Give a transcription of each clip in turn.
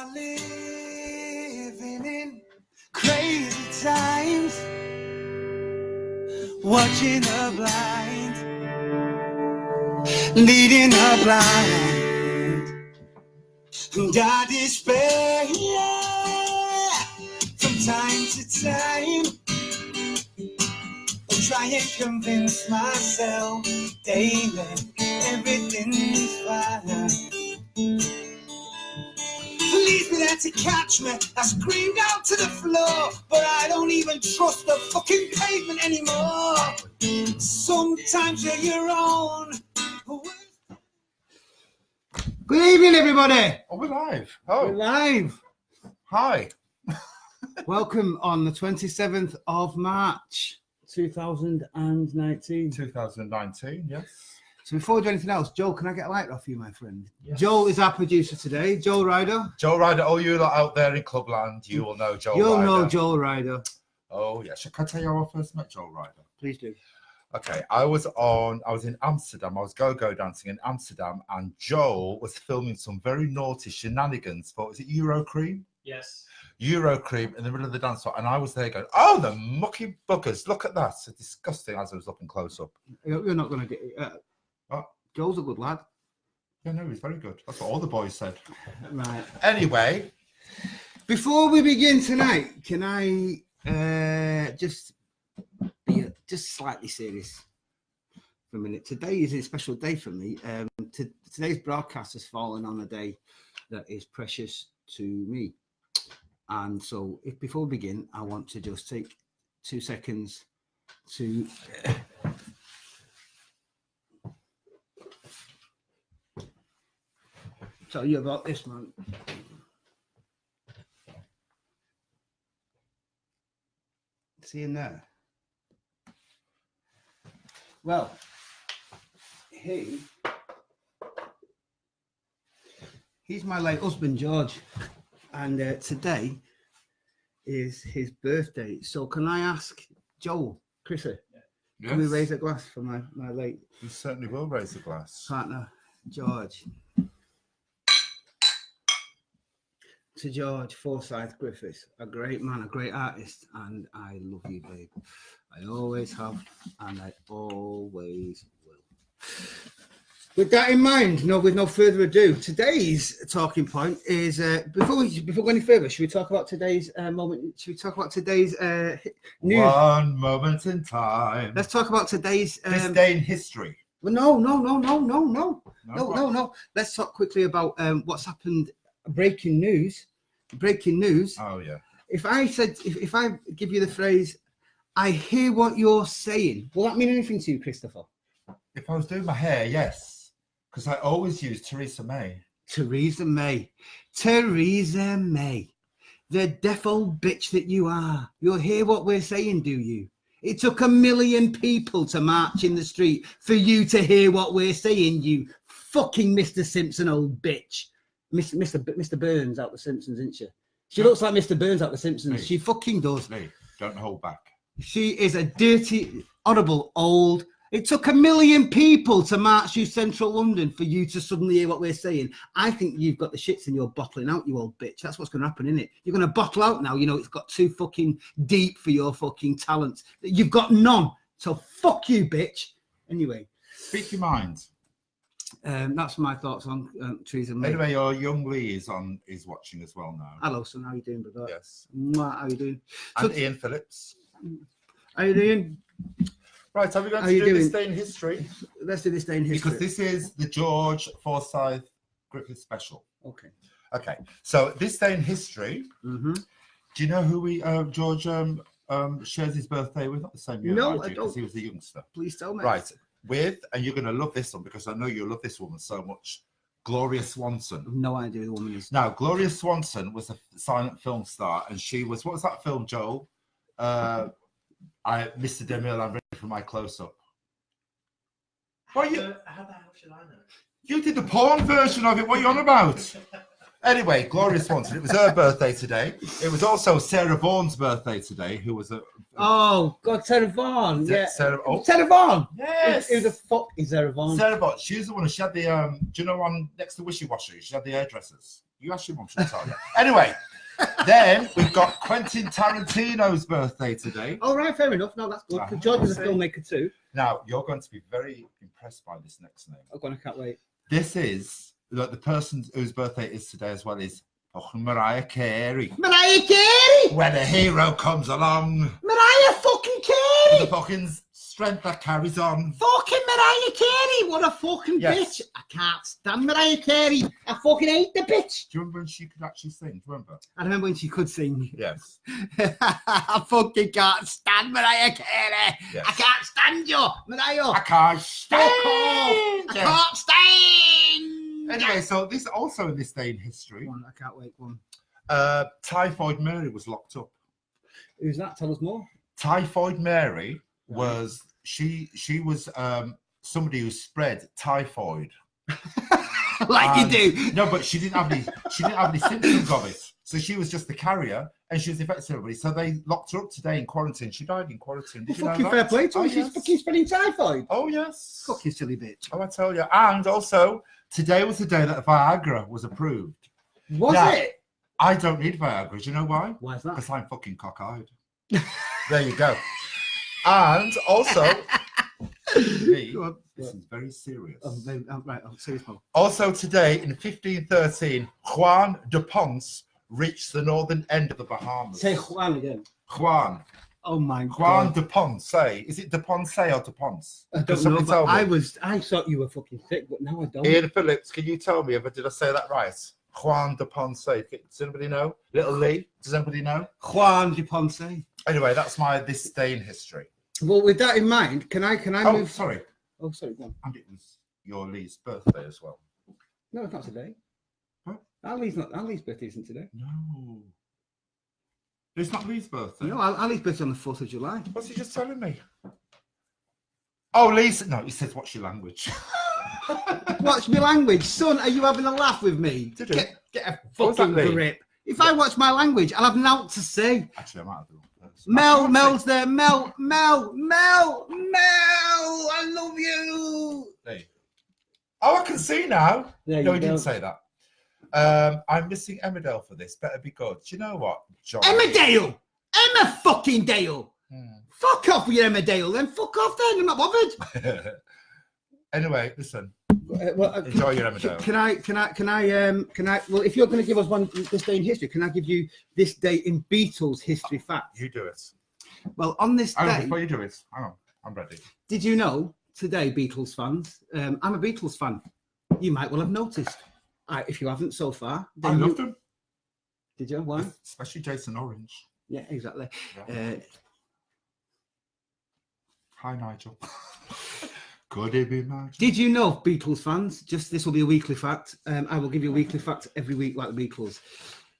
are living in crazy times, watching the blind, leading the blind, and I despair, yeah, from time to time. I try and convince myself daily everything's fine. Leave me there to catch me. I screamed out to the floor, but I don't even trust the fucking pavement anymore. Sometimes you're your own. Good evening, everybody. Oh, we're live. Oh, we're live. Hi. Welcome on the 27th of March, 2019. 2019, yes. So before we do anything else, Joel, can I get a light off you, my friend? Yes. Joel is our producer today. Joel Ryder. Joel Ryder. Oh, you lot out there in Clubland, you will know Joel Ryder. You'll know Joel Ryder. Oh, yeah. Can I tell you how I first met Joel Ryder? Please do. Okay, I was in Amsterdam. I was go-go dancing in Amsterdam, and Joel was filming some very naughty shenanigans for, is it Eurocream? Yes. Eurocream in the middle of the dance floor, and I was there going, oh, the mucky buggers, look at that. It's disgusting as I was looking close up. You're not going to get Joel's a good lad. Yeah, no, he's very good. That's what all the boys said. Right. Anyway. Before we begin tonight, can I just be just slightly serious for a minute? Today is a special day for me. Today's broadcast has fallen on a day that is precious to me. And so before we begin, I want to just take 2 seconds to tell you about this, man. See in there? Well, he's my late husband, George, and today is his birthday. So can I ask Joel, Chrissy, Yes. Can we raise a glass for my late? We certainly will raise a glass. Partner, George. To George Forsyth Griffiths, a great man, a great artist, and I love you, babe. I always have, and I always will. With that in mind, with no further ado, today's talking point is before we go any further, should we talk about today's moment? Should we talk about today's news? One moment in time. Let's talk about today's this day in history. Well, no. Let's talk quickly about what's happened. Breaking news. Oh yeah. If I give you the phrase, I hear what you're saying, will that mean anything to you, Christopher? If I was doing my hair, yes, because I always use Theresa May. Theresa May, the deaf old bitch that you are. You'll hear what we're saying, do you? It took 1 million people to march in the street for you to hear what we're saying, you fucking Mr. Simpson old bitch. Mr. Burns out the Simpsons, isn't she? She looks like Mr. Burns out the Simpsons. Me. She fucking does. Me. Don't hold back. She is a dirty, horrible old. It took 1 million people to march through central London for you to suddenly hear what we're saying. I think you've got the shits and you're bottling out, you old bitch. That's what's going to happen, isn't it? You're going to bottle out now. You know, it's got too fucking deep for your fucking talents. You've got none. So fuck you, bitch. Anyway. Speak your mind. That's my thoughts on Theresa May. Anyway, your young Lee is watching as well now. Hello, son. How you doing, brother? Yes. How you doing? And Ian Phillips. How you doing? Right, are we going to do this day in history? Let's do this day in history. Because this is the George Forsyth Griffith special. Okay. Okay. So this day in history. Mm-hmm. Do you know who George shares his birthday with? Not the same year. No, I don't. Because he was a youngster. Please tell me. Right. And you're going to love this one because I know you love this woman so much. Gloria Swanson. I have no idea who the woman is. Now, Gloria Swanson was a silent film star, and she was, what was that film, Joel? Mr. DeMille, I'm ready for my close-up. How the hell should I know? You did the porn version of it. What are you on about? Anyway, Gloria Swanson. It was her birthday today. It was also Sarah Vaughan's birthday today, who was a... Oh, God, Sarah Vaughan. Yeah. Sarah Vaughan? Yes. Who the fuck is Sarah Vaughan? Sarah Vaughan. She was the one who, she had the, do you know, on next to Wishy Washy, she had the hairdressers. You ask your mum, she'll tell you. Anyway, then we've got Quentin Tarantino's birthday today. All right, fair enough. No, that's good. Because George is a filmmaker too. Now, you're going to be very impressed by this next name. Oh, God, I can't wait. This is, like, the person whose birthday is today as well is Mariah Carey. Mariah Carey! When a hero comes along. Mariah fucking Carey! The fucking strength that carries on. Fucking Mariah Carey! What a fucking Yes. bitch! I can't stand Mariah Carey. I fucking hate the bitch. Do you remember when she could actually sing? Do you remember? I remember when she could sing. Yes. I fucking can't stand Mariah Carey. Yes. I can't stand you, Mariah. I can't stand. I can't stand. Anyway, so this also in this day in history. One, I can't wait. One. Typhoid Mary was locked up. Who's that? Tell us more. Typhoid Mary was she was somebody who spread typhoid. Like you do. No, but she didn't have any symptoms of it. So she was just the carrier and she was infecting everybody. So they locked her up today in quarantine. She died in quarantine. Did you know Fucking that? fair play to her. Oh, She's yes. fucking spreading typhoid. Oh yes. Fucking silly bitch. Oh, I tell you. And also today was the day that Viagra was approved. Was Now, it? I don't need Viagra. Do you know why? Why is that? Because I'm fucking cockeyed. There you go. And also, me, Go on. this is very serious. Right, serious. Also today, in 1513, Juan de Ponce reached the northern end of the Bahamas. Say Juan again. Juan. Oh my Juan God. de Ponce. Is it de Ponce or de Ponce? I Can don't know, somebody tell but me? I thought you were fucking thick, but now I don't. Ian Phillips, can you tell me if did I say that right? Juan de Ponce. Does anybody know? Little Lee, does anybody know? Juan de Ponce. Anyway, that's my this day in history. Well, with that in mind, can I Oh, move? sorry. Oh, sorry, go on. And it was your Lee's birthday as well. No, it's not today. What? Ali's birthday isn't today. No. It's not Lee's birthday. No, Ali's birthday on the 4th of July. What's he just telling me? Oh, Lee's. No, he says, what's your language? Watch my language, son. Are you having a laugh with me? Did you? Get a What was that, fucking Lee? grip. If I watch my language, I'll have naught to say. Actually, I might have the wrong person. Mel's there. Mel. I love you. There you go. Oh, I can see now. There No, you he go. didn't say that. I'm missing Emmerdale for this. Better be good. Do you know what, John? Emmerdale. Emma fucking Dale. Hmm. Fuck off with your Emmerdale then. Fuck off then. I'm not bothered. Anyway, listen. Well, Enjoy your Emmerdale. Can I? Well, if you're going to give us one this day in history, can I give you this day in Beatles history fact? You do it. Well, on this Hang on, day, before you do it, hang on. I'm ready. did you know today, Beatles fans? I'm a Beatles fan. You might well have noticed. If you haven't so far, I then loved him. Did you? Why? Especially Jason Orange. Yeah, exactly. Yeah. Hi, Nigel. Could it be magic? Did you know, Beatles fans? Just this will be a weekly fact. I will give you a weekly fact every week, like the Beatles.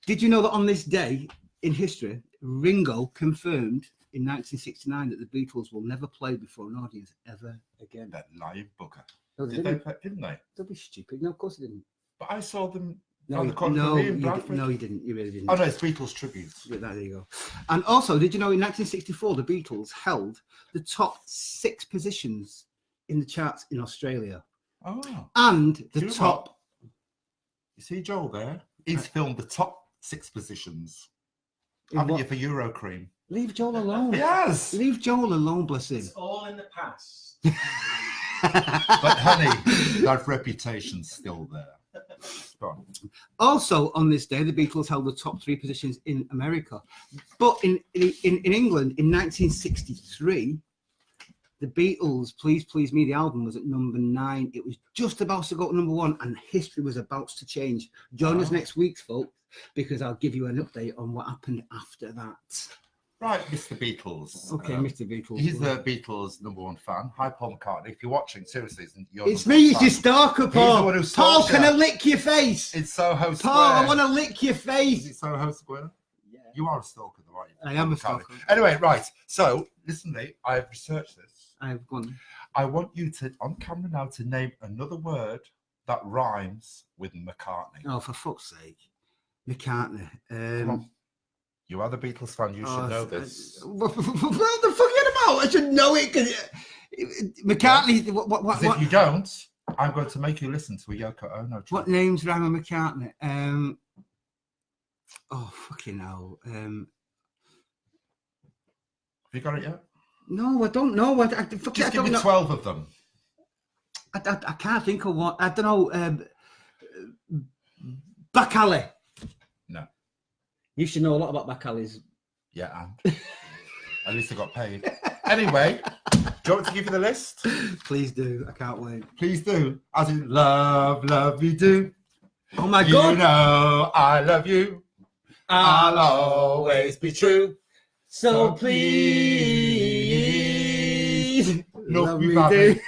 Did you know that on this day in history, Ringo confirmed in 1969 that the Beatles will never play before an audience ever again? That lying bugger. No, they Did they didn't. play, didn't they? Don't be stupid. No, of course they didn't. But I saw them No, on the corner no, of me you in Bradford. no, you didn't. You really didn't. Oh no, it's Beatles tributes. Yeah, there you go. And also, did you know in 1964 the Beatles held the top 6 positions in the charts in Australia, Oh. and the Do you know top? what? You see Joel there? He's filmed the top 6 positions. In Haven't what? you for Euro Cream? Leave Joel alone. Yes. Leave Joel alone, bless him. It's all in the past. But honey, that reputation's still there. Go on. Also, on this day, the Beatles held the top 3 positions in America. But in England, in 1963, the Beatles, Please Please Me, the album was at number 9. It was just about to go to number 1, and history was about to change. Join us next week, folks, because I'll give you an update on what happened after that. Right, Mr. Beatles. Okay, Mr. Beatles. He's the Beatles' #1 fan. Hi, Paul McCartney. If you're watching, seriously, you're It's #1 me, it's fan. your stalker, He's the Paul. one who Paul, stalks can you. I lick your face? It's Soho Square. Paul, I want to lick your Is face. it Soho Square? Yeah. You are a stalker, though, aren't you? I am a Paul McCartney. stalker. Anyway, right. So, listen, Lee, I've researched this. I've gone. I want you to, on camera now, to name another word that rhymes with McCartney. Oh, for fuck's sake. McCartney. Come on. You are the Beatles fan. You should know this. What the fuck are you about? I should know it because McCartney. What 'Cause if you don't, I'm going to make you listen to a Yoko Ono track. names rhyme with McCartney? Oh, fucking hell. Have you got it yet? No, I don't know. Just I give don't me know. 12 of them. I can't think of what. I don't know. Bacali. No. You should know a lot about Bacali's. Yeah, and at least I got paid. Anyway, do you want me to give you the list? Please do. I can't wait. Please do. As in love, love you do. Oh my God. You know I love you. I'll always be true. So please, Love me, do. baby.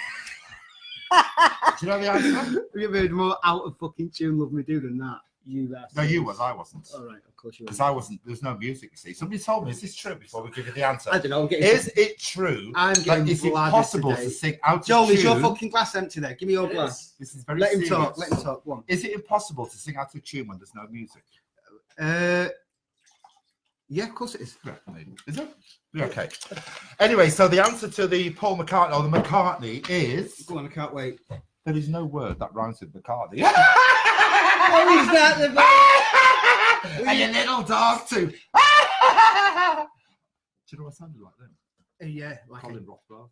Do you know the answer? Have you ever heard more out of fucking tune "Love Me Do" than that? No, you was. I wasn't. All right, of course you Because was. I wasn't. There's no music. You see. Somebody told me. Is this true? Before we give you the answer. I don't know. Is it true? I'm that getting is it bladdered possible today. to sing out of Joel, tune? is your fucking glass empty there? Give me your glass. This is very Let him serious. talk. Let him talk. One. Is it impossible to sing out of tune when there's no music? Yeah, of course it is. Is it? Yeah, okay. Anyway, so the answer to the Paul McCartney or the McCartney is Go on, I can't wait. there is no word that rhymes with McCartney. What is that? And your little dog too. Do you know what I sounded like then? Yeah, like Colin Rothbard.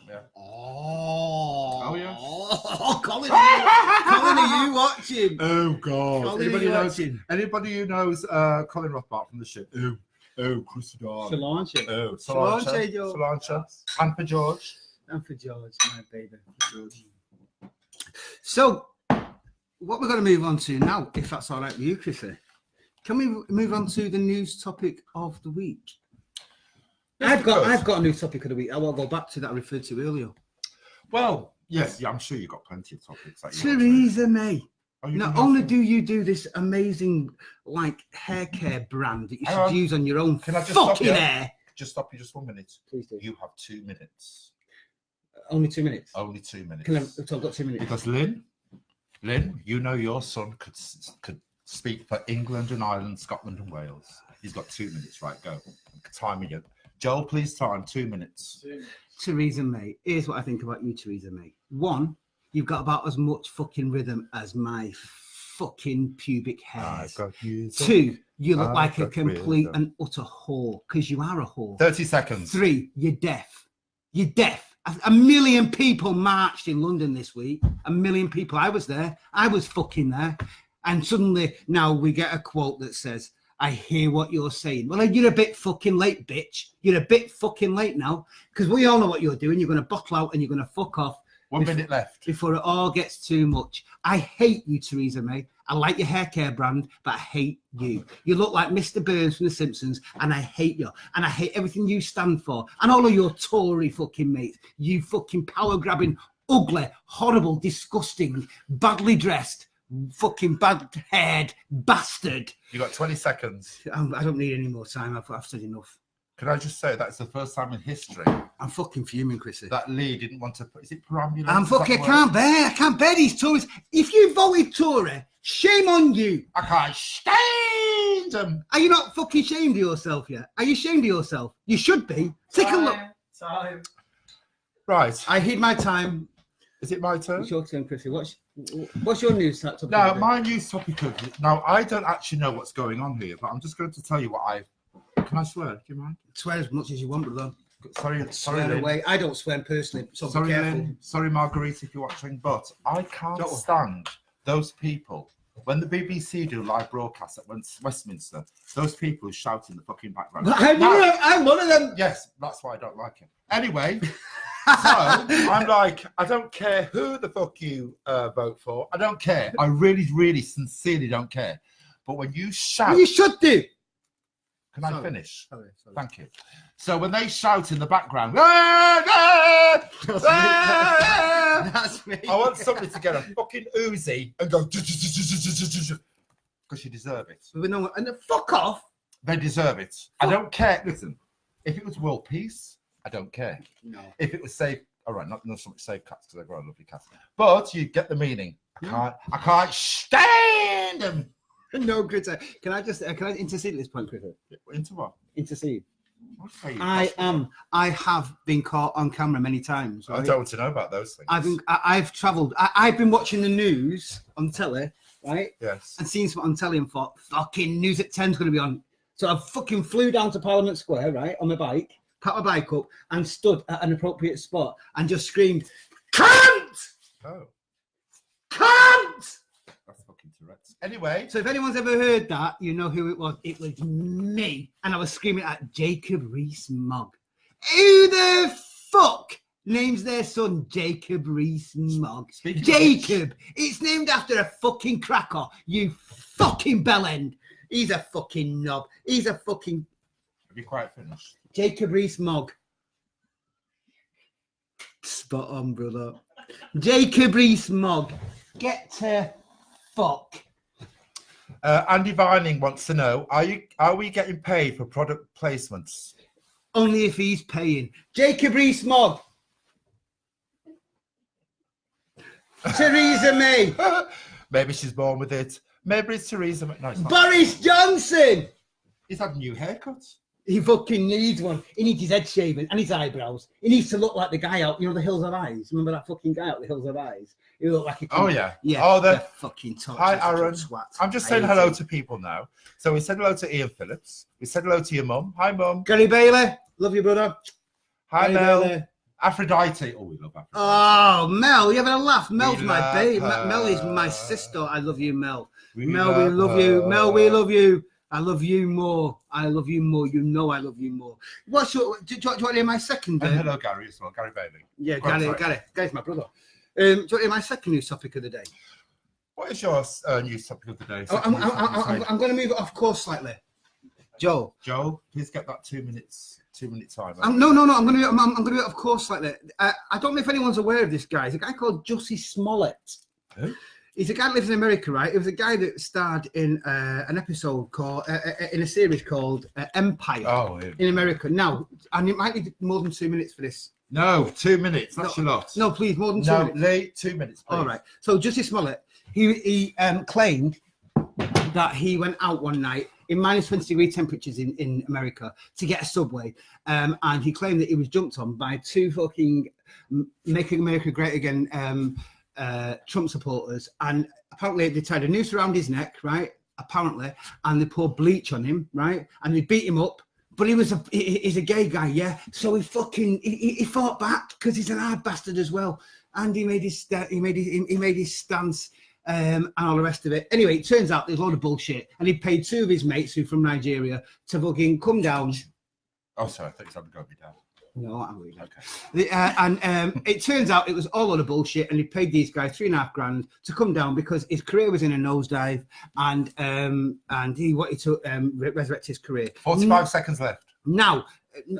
Yeah. Oh yeah. Oh, Colin, Colin, are you watching? Oh God. Colin, Anybody are you knows? watching? Anybody who knows Colin Rothbard from the ship? Oh, Chrissy darling. Solange. Oh, Solange, Solange. Joe. Solange. And for George. And for George, my baby. For George. So, what we're going to move on to now, if that's all right with you, Chrissy, can we move on to the news topic of the week? Yes, I've got a news topic of the week. I will go back to that I referred to earlier. Well, yes, yeah, I'm sure you've got plenty of topics. That you want to- Theresa May. Oh, you Not can only have- do you do this amazing like hair care brand that you Hang should on. use on your own Can I just stop fucking you? hair. Just stop you just 1 minute. Please do. You have 2 minutes. Only 2 minutes. Only 2 minutes. Can I, so I've got 2 minutes. Because Lynn, you know your son could speak for England and Ireland, Scotland and Wales. He's got 2 minutes. Right, go. Timing it. Joel, please time 2 minutes. Theresa May. Here's what I think about you, Theresa May. One, you've got about as much fucking rhythm as my fucking pubic hairs. I've got you. Two, you look I've like a got complete rhythm. and utter whore, because you are a whore. 30 seconds. Three, you're deaf. You're deaf. A million people marched in London this week. A million people. I was there. I was fucking there. And suddenly now we get a quote that says, I hear what you're saying. Well, you're a bit fucking late, bitch. You're a bit fucking late now, because we all know what you're doing. You're going to bottle out and you're going to fuck off. 1 minute left. Before it all gets too much. I hate you, Theresa May. I like your hair care brand, but I hate you. You look like Mr. Burns from The Simpsons, and I hate you. And I hate everything you stand for. And all of your Tory fucking mates. You fucking power-grabbing, ugly, horrible, disgusting, badly dressed, fucking bad-haired bastard. You got 20 seconds. I don't need any more time. I've said enough. Can I just say that's the first time in history I'm fucking fuming, Chrissy. that Lee didn't want to put, is it perambulate? I'm Is that fucking, the I word? can't bear these Tories. If you voted Tory, shame on you. I can't stand them. Are you not fucking ashamed of yourself yet? Are you ashamed of yourself? You should be. Take a look. Time. Right. I heed my time. Is it my turn? It's your turn, Chrissy. What's your news topic? Now, my news topic of now, I don't actually know what's going on here, but I'm just going to tell you what I've. Can I swear? Do you mind? Swear as much as you want, brother. Sorry, Swear Lynn. away. I don't swear personally, so Sorry, be careful. Lynn. Sorry, Marguerite, if you're watching, but I can't Don't. stand those people when the BBC do live broadcasts at Westminster. Those people who shout in the fucking background. I'm one of them. Yes, that's why I don't like it. Anyway, so I'm like, I don't care who the fuck you vote for. I don't care. I really, really, sincerely don't care. But when you shout, Well, you should do. can I finish? Sorry. Thank you. So when they shout in the background, "Ah, ah, ah," That's me. I want somebody to get a fucking Uzi and go because you deserve it. We know, and then fuck off. They deserve it. I don't care. Listen, if it was world peace, I don't care. No. If it was safe, all right, not so much safe cats because I've got a lovely cat. But you get the meaning. I can't stand them. No, good. Can I intercede at this point, Griffith? Into what? Intercede. Okay, I have been caught on camera many times. I Right? don't want to know about those things. I've travelled. I've been watching the news on telly right? Yes. And seen something on telly and thought, fucking News at 10's going to be on. So I fucking flew down to Parliament Square, right, on my bike, packed my bike up and stood at an appropriate spot and just screamed, cunt! Oh. Cunt! That's fucking Tourette's. Anyway. So if anyone's ever heard that, you know who it was. It was me. And I was screaming at Jacob Rees-Mogg. Who the fuck names their son Jacob Rees-Mogg? Jacob. It's named after a fucking cracker, you fucking bellend. He's a fucking knob. He's a fucking... Have you quite finished? Jacob Rees-Mogg. Spot on, brother. Jacob Rees-Mogg. Get to fuck. Andy Vining wants to know, are we getting paid for product placements? Only if he's paying. Jacob Rees-Mogg. Theresa May. Maybe she's born with it. Maybe it's Theresa May. No, it's not. Boris Johnson. He's had a new haircut. He fucking needs one. He needs his head shaven and his eyebrows. He needs to look like the guy out, you know, the Hills of Eyes. Remember that fucking guy out the Hills of Eyes? He looked like a... Oh, yeah. Yeah. Oh, the fucking touch. Hi, Aaron. Swat. I'm just saying hello to people now. So we said hello to Ian Phillips. We said hello to your mum. Hi, mum. Gary Bailey. Love you, brother. Hi, Gary Mel. Bailey. Aphrodite. Oh, we love Aphrodite. Oh, Mel. You having a laugh? Mel's We my love babe. her. Mel is my sister. I love you, Mel. We Mel, we love you. her. Mel, we love you. I love you more. I love you more. You know I love you more. What's your... Do you want to hear my second... And hello, Gary, as well. Gary Bailey. Yeah, Go on, Gary. sorry. Gary's my brother. Do you want to hear my second news topic of the day? What is your news topic of the day? I'm going to move it off course slightly. Joe, please get that 2 minutes. 2 minute time. No. I'm going to do it off course slightly. I don't know if anyone's aware of this guy. It's a guy called Jussie Smollett. Who? He's a guy that lives in America, right? It was a guy that starred in an episode called in a series called Empire. Oh, yeah. In America. Now, and it might need more than 2 minutes for this. No, 2 minutes. That's a lot. No, please, more than 2 minutes. Late 2 minutes. Please. All right. So Jussie Smollett, he claimed that he went out one night in minus 20-degree temperatures in America to get a Subway, and he claimed that he was jumped on by two fucking Making America Great Again Trump supporters, and apparently they tied a noose around his neck, right? Apparently, and they poured bleach on him, right? And they beat him up. But he's a gay guy, yeah. So he fought back because he's an hard bastard as well, and he made his stance. And all the rest of it. Anyway, it turns out there's a lot of bullshit, and he paid two of his mates who are from Nigeria to fucking come down. Oh, sorry, I think it's going to be down. No, I'm really okay. And it turns out it was all a lot of bullshit, and he paid these guys $3.5 grand to come down because his career was in a nosedive, and he wanted to resurrect his career. 45 seconds left. Now,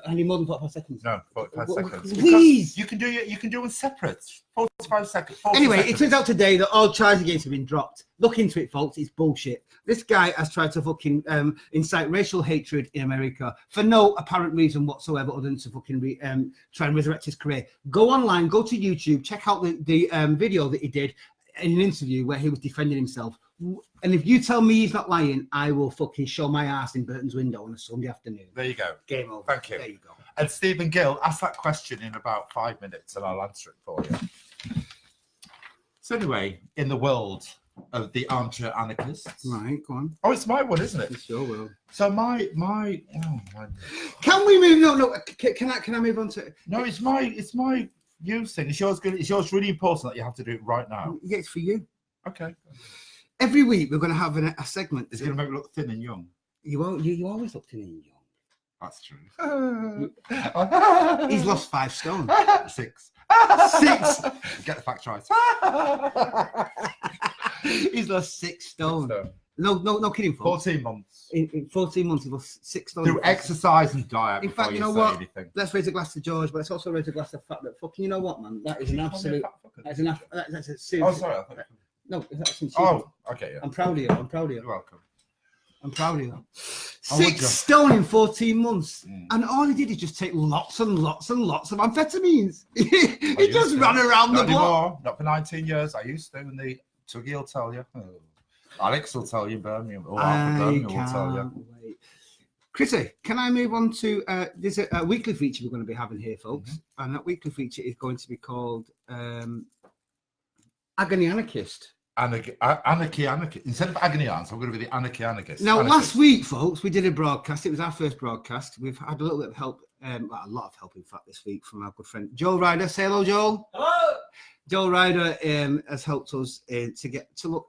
I need more than 45 seconds. No, 45 seconds. Please. You can do them separate. 45 seconds. 40 anyway, seconds. It turns out today that all charges against him have been dropped. Look into it, folks. It's bullshit. This guy has tried to fucking incite racial hatred in America for no apparent reason whatsoever other than to fucking try and resurrect his career. Go online, go to YouTube, check out the video that he did in an interview where he was defending himself. And if you tell me he's not lying, I will fucking show my ass in Burton's window on a Sunday afternoon. There you go. Game over. Thank you. There you go. And Stephen Gill, ask that question in about 5 minutes and I'll answer it for you. So anyway, in the world of the Armchair Anarchists. Right, go on. Oh, it's my one, isn't it? It's your world. So my Can we move? No. Can I move on to? No, it's my news thing. It's yours good. It's yours really important that you have to do it right now. Yeah, it's for you. Okay. Every week we're going to have a segment. It's going to make me look thin and young. You won't. You always look thin and young. That's true. He's lost 5 stone. 6. 6. Get the facts right. He's lost 6 stone. No kidding, folks. 14 months. In 14 months, he lost 6 stone. Through exercise and diet. In fact, you know what? Anything. Let's raise a glass to George, but let's also raise a glass to fact that fucking. You know what, man? That is an absolute. That's a serious. Oh, sorry. No, that's sincere. Oh, okay. Yeah. I'm proud of you. You're welcome. I'm proud of you. 6 stone in 14 months. And all he did is just take lots and lots and lots of amphetamines. He just ran around the block. Not for 19 years. I used to, and the Tuggy will tell you. Alex will tell you, Birmingham. Or Birmingham will tell you. Wait. Chrissy, can I move on to there's a weekly feature we're going to be having here, folks. And that weekly feature is going to be called Agony Anarchist. Anarchy. Instead of agony aunts, I'm going to be the anarchy anarchists. Now, last week, folks, we did a broadcast. It was our first broadcast. We've had a little bit of help, well, a lot of help, in fact, this week from our good friend Joel Ryder. Say hello, Joel. Hello. Joel Ryder has helped us to get to look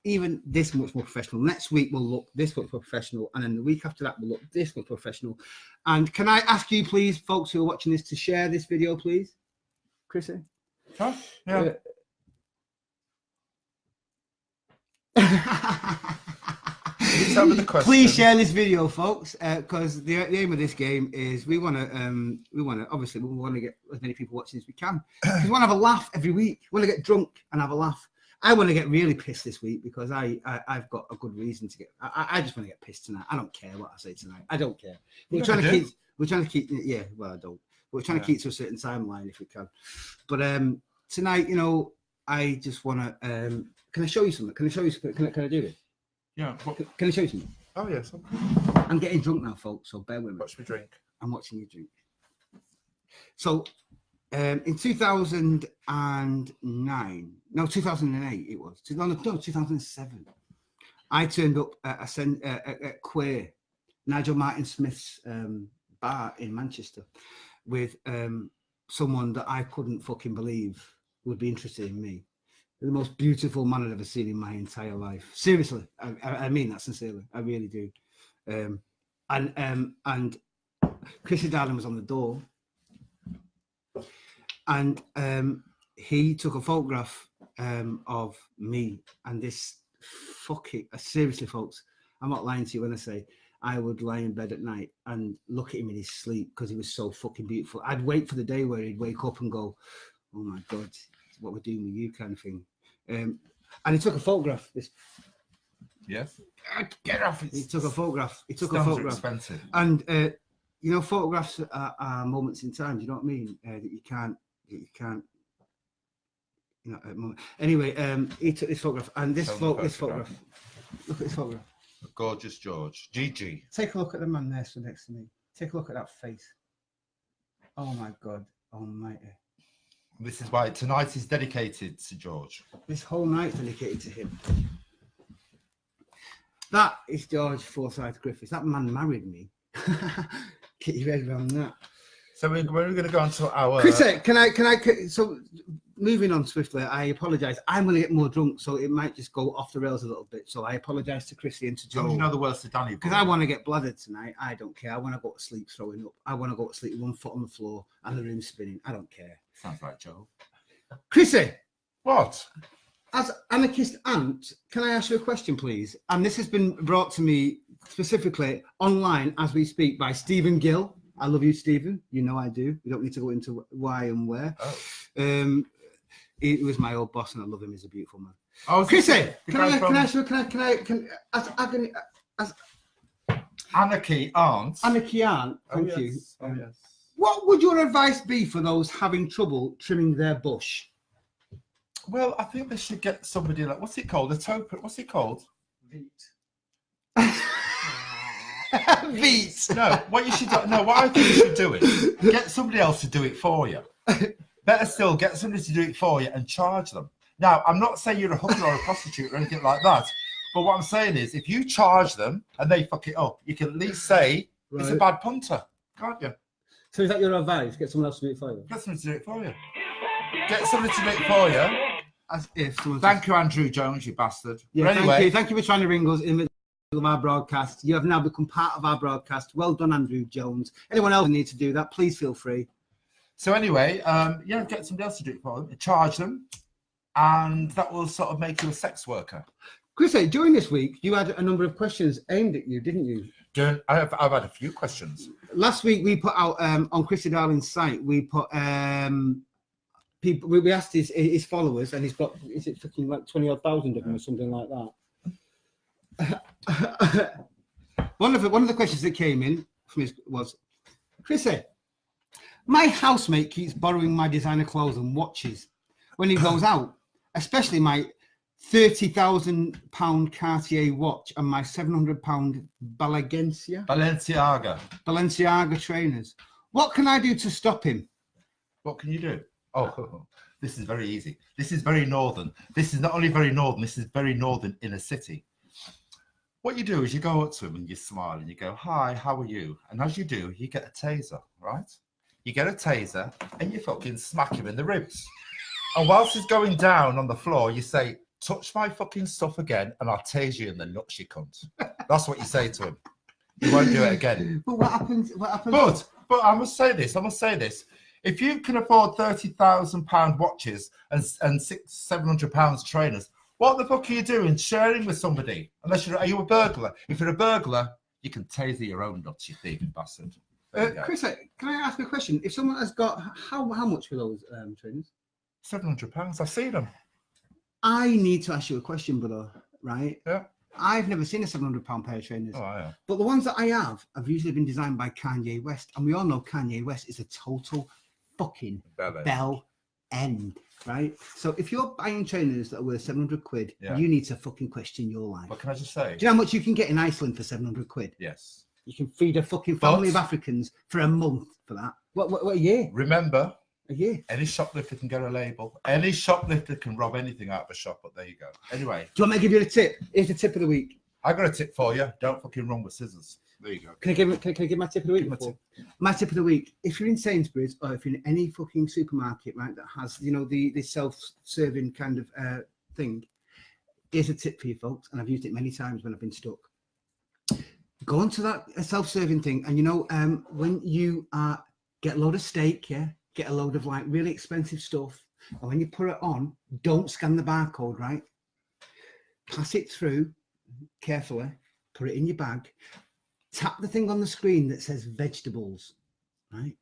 even this much more professional. Next week we'll look this much more professional, and then the week after that we'll look this much professional. And can I ask you, please, folks who are watching this, to share this video, please? Chrissy? Huh? Yeah. Please share this video, folks, because the aim of this game is we want to get as many people watching as we can. We want to have a laugh every week. We want to get drunk and have a laugh. I want to get really pissed this week because I've got a good reason to get. I just want to get pissed tonight. I don't care what I say tonight. I don't care. We're trying to keep. Yeah, well, I don't. We're trying to keep to a certain timeline if we can. But tonight, you know, I just want to. Can I show you something? Can I show you something? Can I do it? Yeah. Can I show you something? Oh yes. I'm getting drunk now, folks. So bear with me. Watch me drink. I'm watching you drink. So. In 2009, no, 2008 it was. No, 2007. I turned up at Queer, Nigel Martin Smith's bar in Manchester, with someone that I couldn't fucking believe would be interested in me. The most beautiful man I'd ever seen in my entire life. Seriously, I mean that sincerely. I really do. And Chrissy Darling was on the door. And he took a photograph of me and this seriously, folks, I'm not lying to you when I say I would lie in bed at night and look at him in his sleep because he was so fucking beautiful. I'd wait for the day where he'd wake up and go, oh my God, what we're doing with you, kind of thing. And he took a photograph. Yes. Get off. He took a photograph. Expensive. And you know, photographs are moments in time. Do you know what I mean? That you can't, you know, at the moment. Anyway, he took this photograph, and this photograph. Look at this photograph. Gorgeous George. Gigi. Take a look at the man there next to me. Take a look at that face. Oh my God almighty. This is why tonight is dedicated to George. This whole night's dedicated to him. That is George Forsyth Griffiths. That man married me. Get your head around that. So we're going to go on to our... Chrissy, so moving on swiftly, I apologise. I'm going to get more drunk, so it might just go off the rails a little bit. So I apologise to Chrissy and to Joe. You know the words to Danny. Because I want to get bladdered tonight. I don't care. I want to go to sleep throwing up. I want to go to sleep with one foot on the floor and the room spinning. I don't care. Sounds like Joe. Chrissy. What? As anarchist aunt, can I ask you a question, please? And this has been brought to me specifically online as we speak by Stephen Gill. I love you, Stephen. You know I do. We don't need to go into why and where. Oh. He was my old boss, and I love him. He's a beautiful man. Oh, Chrissy, as Anarchy aunt. Anarchy aunt, thank you. Oh, yes. What would your advice be for those having trouble trimming their bush? Well, I think they should get somebody like, what's it called? A toper. What's it called? Beats. No, what you should do, no, what I think you should do is get somebody else to do it for you. Better still, get somebody to do it for you and charge them. Now, I'm not saying you're a hooker or a prostitute or anything like that, but what I'm saying is if you charge them and they fuck it up, you can at least say it's a bad punter, can't you? So is that your advice? Get someone else to do it for you? Get somebody to do it for you. Get somebody to do it for you. As if Thank you, Andrew Jones, you bastard. Yeah, but anyway, thank you for trying to ring us in the middle of our broadcast. You have now become part of our broadcast. Well done, Andrew Jones. Anyone else need to do that, please feel free. So anyway, yeah, get somebody else to do it for them, charge them, and that will sort of make you a sex worker. Chrissy, during this week, you had a number of questions aimed at you, didn't you? I've had a few questions. Last week, we put out on Chrissy Darling's site, we put people. We asked his followers, and he's got, is it fucking like 20,000 of them or something like that? One of the questions that came in from his was, Chrissy, my housemate keeps borrowing my designer clothes and watches when he goes out, especially my £30,000 Cartier watch and my £700 Balenciaga trainers. What can I do to stop him? What can you do? Oh, This is very easy. This is very northern. This is not only very northern, this is very northern in a city. What you do is you go up to him and you smile and you go, hi, how are you? And as you do, you get a taser, right? You get a taser and you fucking smack him in the ribs. And whilst he's going down on the floor, you say, touch my fucking stuff again and I'll tase you in the nuts, you cunt. That's what you say to him. You won't do it again. But what happens? What happens? But I must say this. If you can afford £30,000 watches and £700 trainers, what the fuck are you doing sharing with somebody? Are you a burglar? If you're a burglar, you can taser your own nuts, you thieving bastard. Chris, can I ask a question? If someone has got how much for those trainers? £700. I've seen them. I need to ask you a question, brother. Right? Yeah. I've never seen a £700 pair of trainers. Oh, yeah. But the ones that I have usually been designed by Kanye West, and we all know Kanye West is a total fucking bell end, right? So if you're buying trainers that are worth 700 quid, you need to fucking question your life. What can I just say? Do you know how much you can get in Iceland for 700 quid? Yes. You can feed a fucking family of Africans for a month for that. What a year? Remember, a year. Any shoplifter can get a label. Any shoplifter can rob anything out of a shop, but there you go. Anyway. Do you want me to give you a tip? Here's the tip of the week. I got a tip for you. Don't fucking run with scissors. There you go. Can I give my tip of the week? My tip of the week. If you're in Sainsbury's or if you're in any fucking supermarket, right, that has, you know, the self-serving kind of thing, here's a tip for you folks, and I've used it many times when I've been stuck. Go onto that self-serving thing, and you know, when you get a load of steak, get a load of like really expensive stuff, and when you put it on, don't scan the barcode, right? Pass it through carefully, put it in your bag, tap the thing on the screen that says vegetables, right?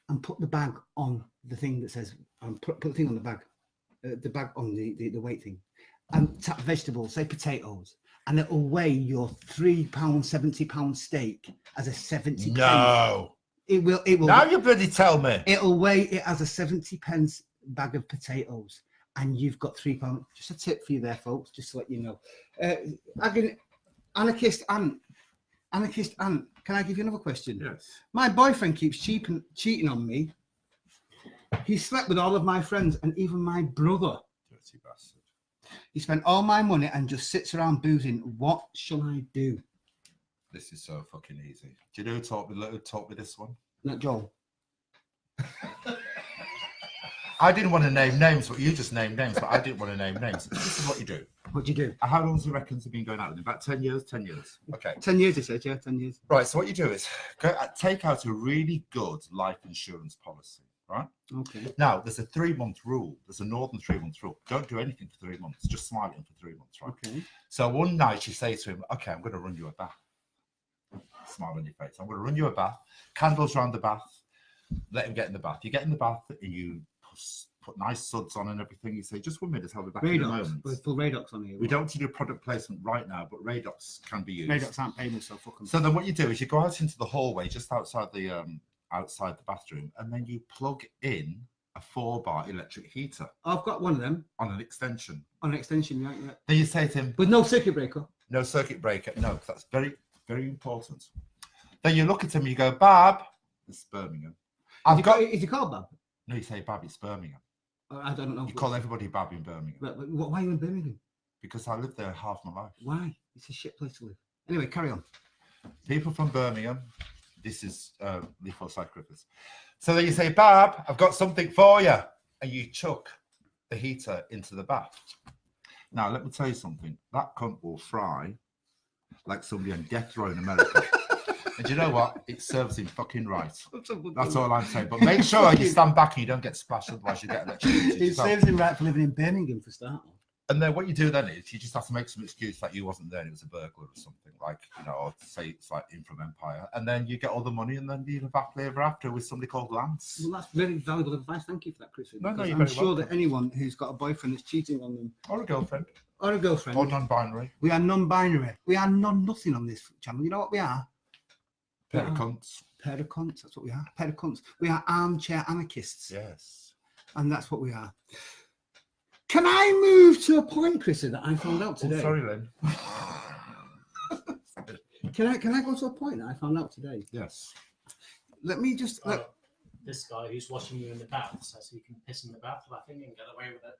And put the bag on the thing that says, put the thing on the bag on the weight thing, and tap vegetables, say potatoes, and it'll weigh your £3.70 steak as a 70 No. It will. Now you bloody tell me. It'll weigh it as a 70 pence bag of potatoes, and you've got £3. Just a tip for you there, folks, just to let you know. Anarchist Ant, can I give you another question? Yes. My boyfriend keeps cheating on me. He slept with all of my friends and even my brother. Dirty bastard. He spent all my money and just sits around boozing. What shall I do? This is so fucking easy. Do you know who taught me this one? Not Joel. I didn't want to name names, but you just named names, but I didn't want to name names. This is what you do. What do you do? How long do you reckon you've been going out with him? About 10 years? 10 years. Okay. 10 years, he said, yeah, 10 years. Right, so what you do is take out a really good life insurance policy, right? Okay. Now, there's a 3-month rule. There's a northern 3-month rule. Don't do anything for 3 months. Just smile at him for 3 months, right? Okay. So one night you say to him, okay, I'm going to run you a bath. Smile on your face. I'm going to run you a bath. Candles around the bath. Let him get in the bath. You get in the bath and you put nice suds on and everything. You say, just 1 minute, I'll be back in a moment. With full Radox on here. We don't do product placement right now, but Radox can be used. Radox aren't paying us, so fuck them. So then what you do is you go out into the hallway just outside the bathroom, and then you plug in a 4-bar electric heater. I've got one of them. On an extension. On an extension, yeah. Then you say to him... With no circuit breaker? No circuit breaker. No, that's very, very important. Then you look at him and you go, Bab, it's Birmingham. Is he called Bab? No, you say Bab, it's Birmingham. I don't know. You call everybody Bab in Birmingham. But why are you in Birmingham? Because I lived there half my life. Why? It's a shit place to live. Anyway, carry on. People from Birmingham. This is Forsyth Griffiths. So then you say, Bab, I've got something for you. And you chuck the heater into the bath. Now, let me tell you something. That cunt will fry like somebody on death row in America. And you know what? It serves him fucking right. That's all I'm saying. But make sure you stand back and you don't get splashed, otherwise you get electrocuted. It serves him right for living in Birmingham, for starters. And then what you do then is you just have to make some excuse that you wasn't there and it was a burglar or something, like, you know, or say it's like in from Empire. And then you get all the money and then you live happily ever after with somebody called Lance. Well, that's very valuable advice. Thank you for that, Chris. No, I'm sure that anyone who's got a boyfriend that's cheating on them. Or a girlfriend. Or a girlfriend. Or non-binary. We are non-binary. We are non-nothing on this channel. You know what we are? Pair of cunts. Pair of cunts, that's what we are. Pair of cunts. We are armchair anarchists. Yes. And that's what we are. Can I move to a point, Chrissy, that I found out today? Oh, sorry, Lynn. Can I go to a point that I found out today? Yes. Let me just this guy who's watching you in the bath says you can piss in the bath laughing and get away with it.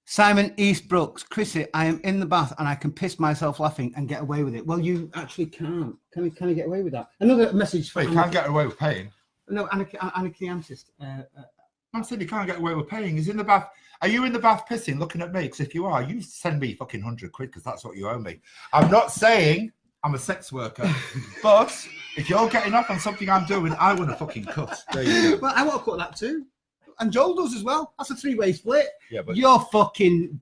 Simon Eastbrooks, Chrissy, I am in the bath and I can piss myself laughing and get away with it. Well, you actually can't. Can I get away with that? Another message for you can't get away with paying. No, Anarchy Anarchist. I'm saying you can't get away with paying. He's in the bath. Are you in the bath pissing, looking at me? Because if you are, you send me fucking 100 quid because that's what you owe me. I'm not saying I'm a sex worker, but if you're getting off on something I'm doing, I want a fucking cut. There you go. Well, I want to cut that too. And Joel does as well. That's a three-way split. Yeah, but you're fucking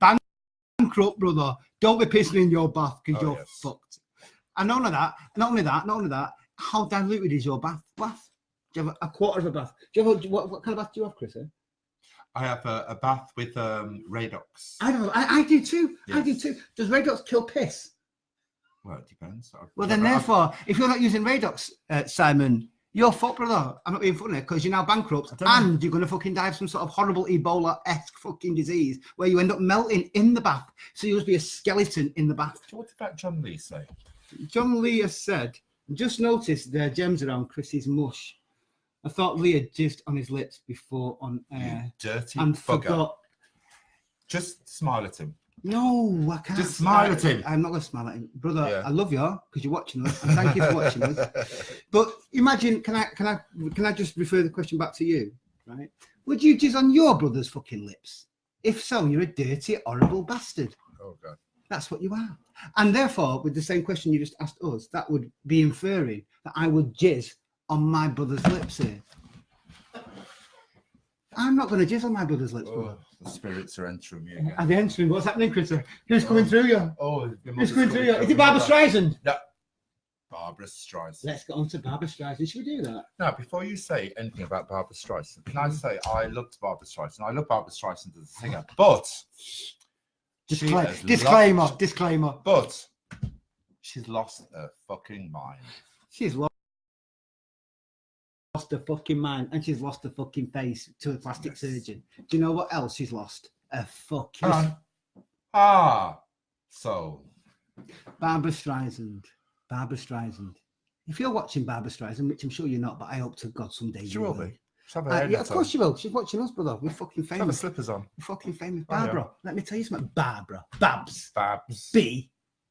bankrupt, brother. Don't be pissing in your bath because you're fucked. And not only that, how diluted is your bath? Do you have a quarter of a bath? Do you have what kind of bath do you have, Chris? I have a bath with Radox. I do too. Yes. I do too. Does Radox kill piss? Well, it depends. Well, then therefore, if you're not using Radox, Simon, you're fucked, brother. I'm not being funny because you're now bankrupt and you're going to fucking die of some sort of horrible Ebola-esque fucking disease where you end up melting in the bath. So you'll just be a skeleton in the bath. What did that John Lee say? John Lee has said, just noticed there are gems around Chrissy's mush. I thought Lee had jizzed on his lips before on air. You dirty and bugger. Forgot. Just smile at him. No, I can't. Just smile at him. I'm not going to smile at him. Brother, Yeah. I love you because you're watching us. And thank you for watching us. But imagine, can I just refer the question back to you, right? Would you jizz on your brother's fucking lips? If so, you're a dirty, horrible bastard. Oh, God. That's what you are. And therefore, with the same question you just asked us, that would be inferring that I would jizz on my brother's lips here. I'm not going to jizz on my brother's lips, brother. The spirits are entering me again. Are they entering? What's happening, Chris? Who's coming through you? Oh, Who's coming through you? Is it Barbra Streisand? No. Barbra Streisand. Let's get on to Barbra Streisand. Should we do that? Now, before you say anything about Barbra Streisand, can I say I loved Barbra Streisand? I love Barbra Streisand as a singer, but Disclaimer. But she's lost her fucking mind. She's lost her fucking mind, and she's lost her fucking face to a plastic surgeon. Do you know what else she's lost? A fucking so Barbra Streisand. If you're watching Barbra Streisand, which I'm sure you're not, but I hope to God someday she you will be. Yeah, of course she will. She's watching us, brother. We're fucking famous. Have her slippers on. We're fucking famous. Oh, yeah. Barbara, let me tell you something. Babs.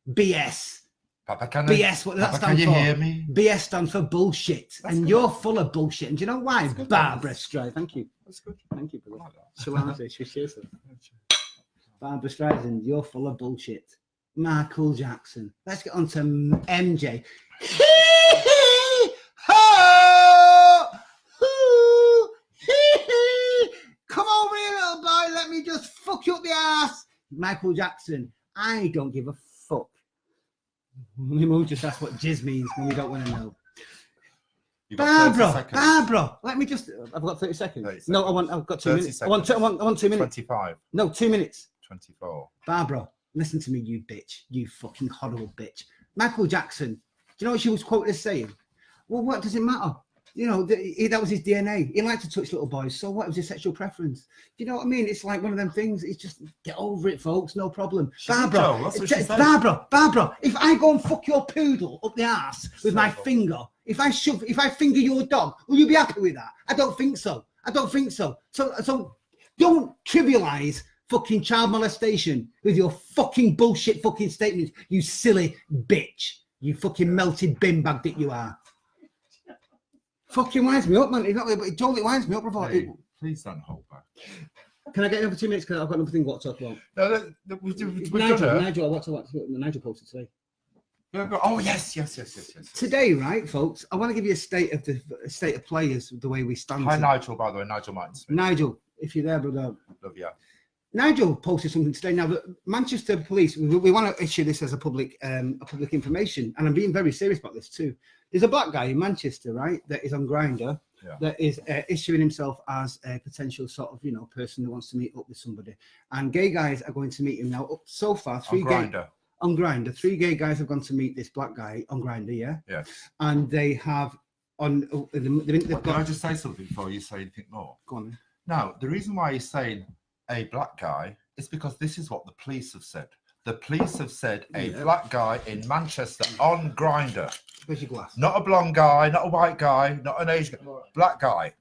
BS. Papa, can BS, what does that stand can for? You hear me? BS stands for bullshit. That's and good. you're full of bullshit. And do you know why? That's good, Barbra Dennis. Streisand. Thank you. That's good. Thank you, brother. I like that. So I say, should we say so? Barbra Streisand, you're full of bullshit. Michael Jackson. Let's get on to MJ. Come over here, little boy. Let me just fuck you up the ass. Michael Jackson. I don't give a fuck. My mum just asked what jizz means when we don't want to know. Barbara, let me just. I've got 30 seconds. 30 seconds. No, I've got 2 minutes. Seconds. I want 2 minutes. 25. No, 2 minutes. 24. Barbara, listen to me, you bitch. You fucking horrible bitch. Michael Jackson. Do you know what she was quoted as saying? Well, what does it matter? You know, that was his DNA. He liked to touch little boys. So what was his sexual preference? Do you know what I mean? It's like one of them things. It's just get over it, folks. No problem. Barbara, if I go and fuck your poodle up the ass with my finger, if I finger your dog, will you be happy with that? I don't think so. So don't trivialize fucking child molestation with your fucking bullshit fucking statements, you silly bitch. You fucking melted bin bag that you are. Fucking winds me up, man. It totally winds me up, bro. Hey, please don't hold back. Can I get another 2 minutes? Because I've got another thing what to talk about. No, Nigel, Nigel posted today. Oh yes. Today, right, folks? I want to give you a state of play as the way we stand. Hi, Nigel. By the way, Nigel Martin. Nigel, if you're there, brother. Love you. Nigel posted something today. Now, the Manchester Police, we want to issue this as a public information, and I'm being very serious about this too. There's a black guy in Manchester, right, that is on Grindr, that is issuing himself as a potential sort of, person who wants to meet up with somebody. And gay guys are going to meet him now. So far, three gay guys have gone to meet this black guy on Grindr, yeah? Yeah. And they have Can I just say something before you say anything more? Go on then. Now, the reason why he's saying a black guy is because this is what the police have said. The police have said a black guy in Manchester on Grindr. Where's your glass? Not a blonde guy, not a white guy, not an Asian guy. Black guy.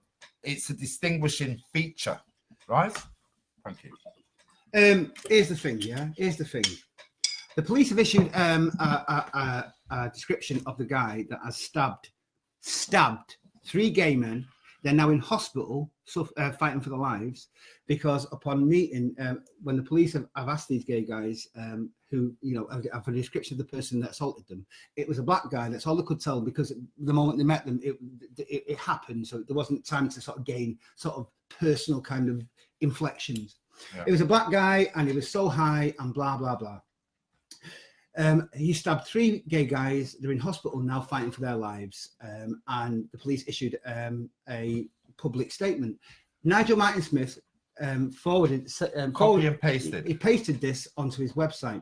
it's a distinguishing feature, right? Thank you. Here's the thing, yeah. Here's the thing. The police have issued a description of the guy that has stabbed 3 gay men. They're now in hospital, fighting for their lives, because upon meeting, when the police have asked these gay guys who, you know, have a description of the person that assaulted them, it was a black guy. That's all they could tell, because the moment they met them, it happened. So there wasn't time to sort of gain sort of personal kind of inflections. Yeah. It was a black guy, and he was so high, and blah, blah, blah. He stabbed 3 gay guys. They're in hospital now fighting for their lives. And the police issued a public statement. Nigel Martin Smith forwarded, copy and pasted. He pasted this onto his website,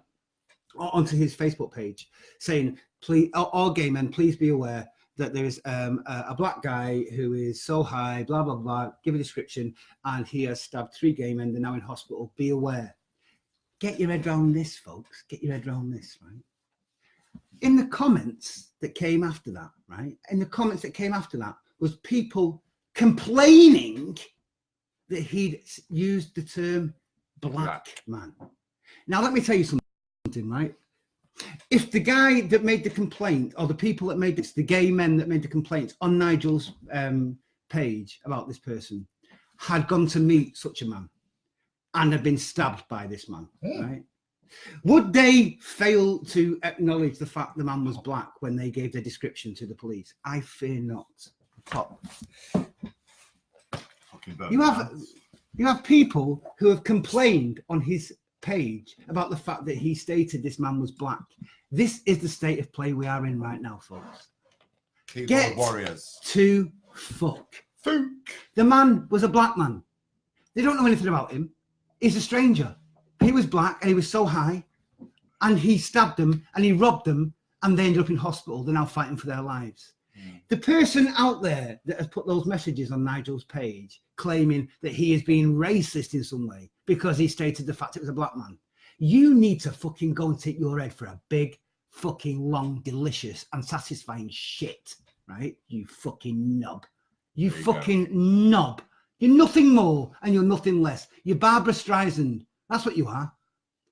onto his Facebook page, saying, please, all gay men, please be aware that there is a black guy who is so high, blah, blah, blah, give a description, and he has stabbed 3 gay men. They're now in hospital. Be aware. Get your head around this, folks. Get your head around this, right? In the comments that came after that, right? In the comments that came after that was people complaining that he'd used the term black man. Now, let me tell you something, right? If the guy that made the complaint, or the people that made this, the gay men that made the complaints on Nigel's page about this person, had gone to meet such a man, and had been stabbed by this man, right? Would they fail to acknowledge the fact the man was black when they gave their description to the police? I fear not. Top. You have people who have complained on his page about the fact that he stated this man was black. This is the state of play we are in right now, folks. Keyboard warriors. To fuck. The man was a black man. They don't know anything about him. He's a stranger. He was black, and he was so high, and he stabbed them, and he robbed them, and they ended up in hospital. They're now fighting for their lives. The person out there that has put those messages on Nigel's page claiming that he is being racist in some way because he stated the fact it was a black man, you need to fucking go and take your head for a big, fucking, long, delicious, and satisfying shit, right? You fucking knob. You fucking knob. You're nothing more and you're nothing less. You're Barbra Streisand. That's what you are.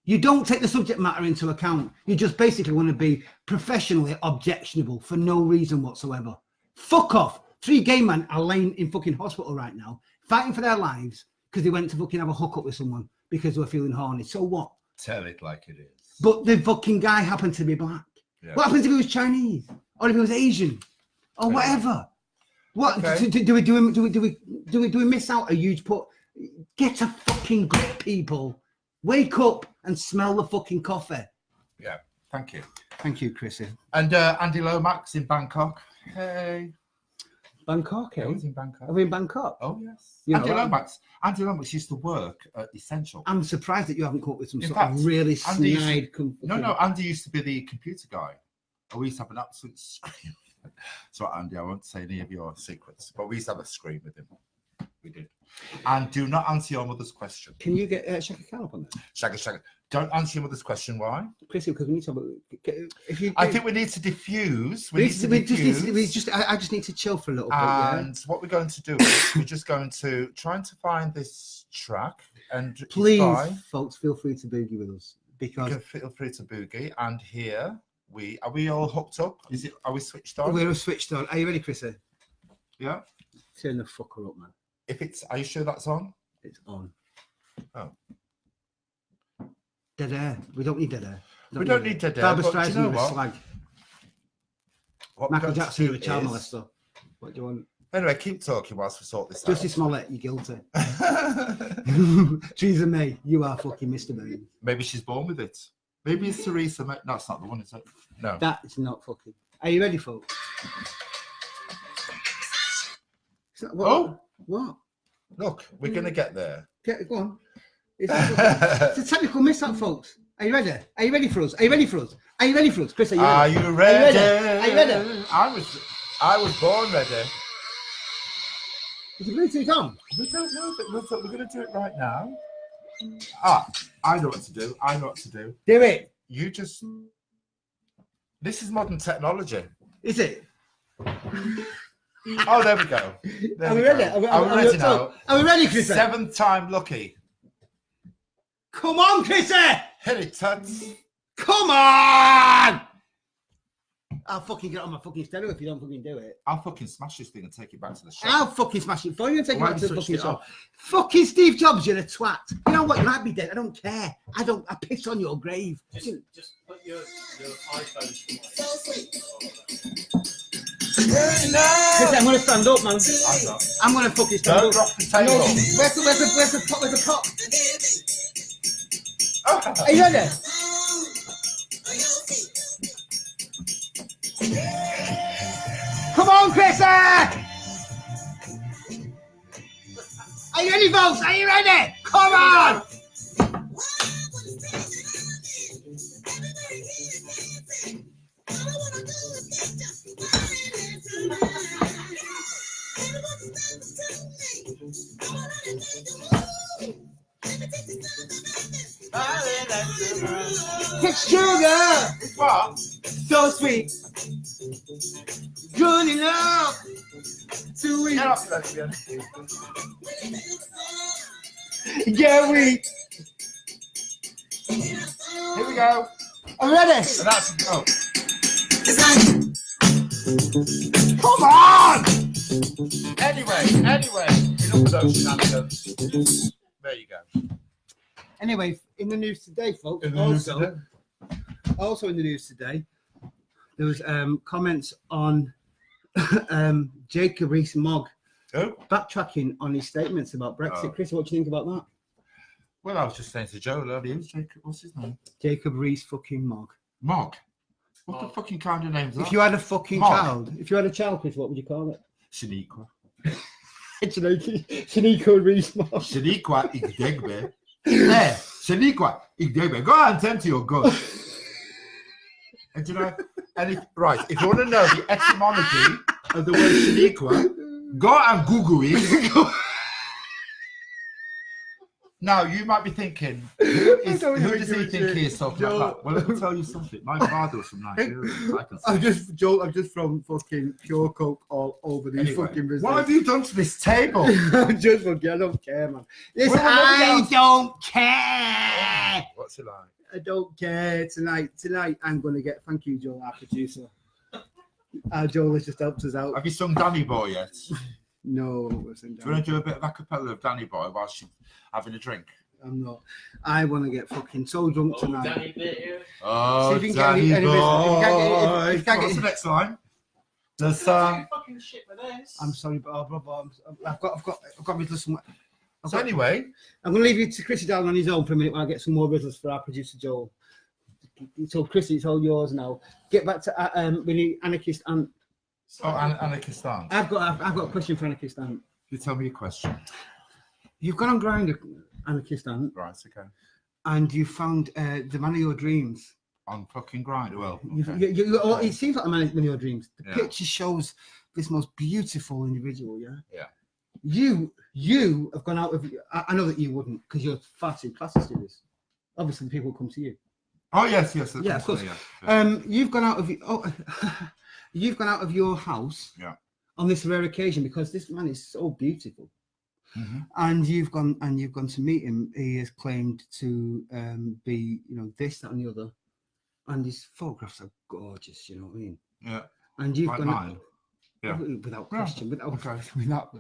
You don't take the subject matter into account. You just basically want to be professionally objectionable for no reason whatsoever. Fuck off. 3 gay men are laying in fucking hospital right now, fighting for their lives because they went to fucking have a hookup with someone because they were feeling horny. So what? Tell it like it is. But the fucking guy happened to be black. Yeah. What happens if he was Chinese? Or if he was Asian? Or whatever? What do we miss out a huge put? Get a fucking grip, people. Wake up and smell the fucking coffee. Yeah, thank you. Thank you, Chrissy. And Andy Lomax in Bangkok. Hey. Bangkok, eh? I was in Bangkok. Are we in Bangkok? Oh, yes. Andy Lomax used to work at Essential. I'm surprised that you haven't come up with some sort of really snide... No, Andy used to be the computer guy. We used to have an absolute scream. So, Andy, I won't say any of your secrets, but we used to have a scream with him. We did. And do not answer your mother's question. Can you get Shaka Khan up on that? Shaka. Don't answer your mother's question. Why? Chrissy, because we need to. I think we need to diffuse. I just need to chill for a little bit. And what we're going to do is we're just going to try to find this track. And please, folks, feel free to boogie with us because feel free to boogie. And here are we all hooked up? Are we switched on? We're switched on. Are you ready, Chrissy? Yeah. Turn the fucker up, man. Are you sure that's on? It's on. Oh. Dead air. We don't need dead air. We don't need dead air. Barbra Streisand was a slag. What Michael Jackson was a child molester. What do you want? Anyway, keep talking whilst we sort this out. Jussie Smollett, you're guilty. Theresa May, you are fucking Mr. Bain. Maybe she's born with it. Maybe it's Theresa May. No, that's not the one, is it? No. That's not fucking. Are you ready, folks? What? Look, we're going to get there. Go on. It's a technical mishap, folks. Are you ready? Are you ready for us? Are you ready for us? Are you ready for us? Chris, are you ready? Are you ready? Are you ready? I was born ready. Is the Bluetooth on? We don't know, but we're going to do it right now. I know what to do. Do it. You just... This is modern technology. Is it? Oh, there we go. There Are we go. ready? Are we ready now? Are we ready, Chrissy? 7th time lucky. Come on, Chrissy! Hit it, Tuts. Come on! I'll fucking get on my fucking stereo if you don't fucking do it. I'll fucking smash this thing and take it back to the shop. I'll fucking smash it for you and take it Why back have to you the fucking switched it shop. off? Fucking Steve Jobs, you're a twat. You know what? You might be dead. I don't care. I piss on your grave. Just put your iPhone. Chrissy, I'm gonna stand up, man. I'm not. I'm gonna fucking stand Don't up. drop the table. No, where's the pot? Where's the pot? Oh. Are you ready? Come on, Chrissy! Are you ready, folks? Are you ready? Come on! It's sugar, What? so sweet, good enough to eat. Get off, lesbian. Get weak. Here we go. I'm ready. And that's oh. Come on! Anyway, enough of those shenanigans. There you go. Anyway, in the news today, folks. In the news today. Also in the news today, there was comments on Jacob Rees-Mogg backtracking on his statements about Brexit. Oh. Chris, what do you think about that? Well, I was just saying to Joe earlier, Jacob, what's his name? Jacob Rees-Mogg. Mogg. What the fucking kind of name is that? If you had a fucking Mogg. child, Chris, what would you call it? Shaniqua. Shaniqua Rees-Mogg. Shaniqua Igdegbe. There, Shaniqua Igdegbe. Go out and tend to your gun. And you know, right, if you want to know the etymology of the word Shaniqua, go out and Google it. Now, you might be thinking, who does he think he is talking about that? Well, let me tell you something. My father was from Nigeria. So I can say. I'm just from fucking pure coke all over these Anyway, fucking business. what have you done to this table? I'm just fucking, I don't care, man. Listen, Well, I don't care. What's it like? I don't care. Tonight, I'm going to get, thank you, Joel, our producer. Joel has just helped us out. Have you sung Danny Boy yet? No, Do you want to do a bit of a cappella of Danny Boy whilst you're having a drink? I'm not. I want to get fucking so drunk tonight. Danny Beer. Oh, See if you can Danny get any Boy. if you can't What's get- the next line? The Don't sun. fucking shit with this. I'm sorry, but I've got me to some. So anyway, I'm going to leave you to Chrissy down on his own for a minute while I get some more riddles for our producer Joel. So Chrissy, it's all yours now. Get back to we need Anarchist Ant. Anarchist Ant. I've got a question for Anarchist Ant. You tell me a question. You've gone on Grindr, Anarchist Ant, Right, okay. and you found the man of your dreams. On fucking grind. Well, Okay. It seems like the man of your dreams. The Yeah. picture shows this most beautiful individual. Yeah. Yeah. You have gone out of. I know that you wouldn't because you're far too classy to do this. Obviously, people come to you. Oh yes. Yeah, of course. Yeah. You've gone out of you've gone out of your house. Yeah. On this rare occasion because this man is so beautiful. Mm-hmm. And you've gone to meet him. He has claimed to be, this, that, and the other, and his photographs are gorgeous. You know what I mean? Yeah. And you've Like gone mine. Yeah. without question, Okay. without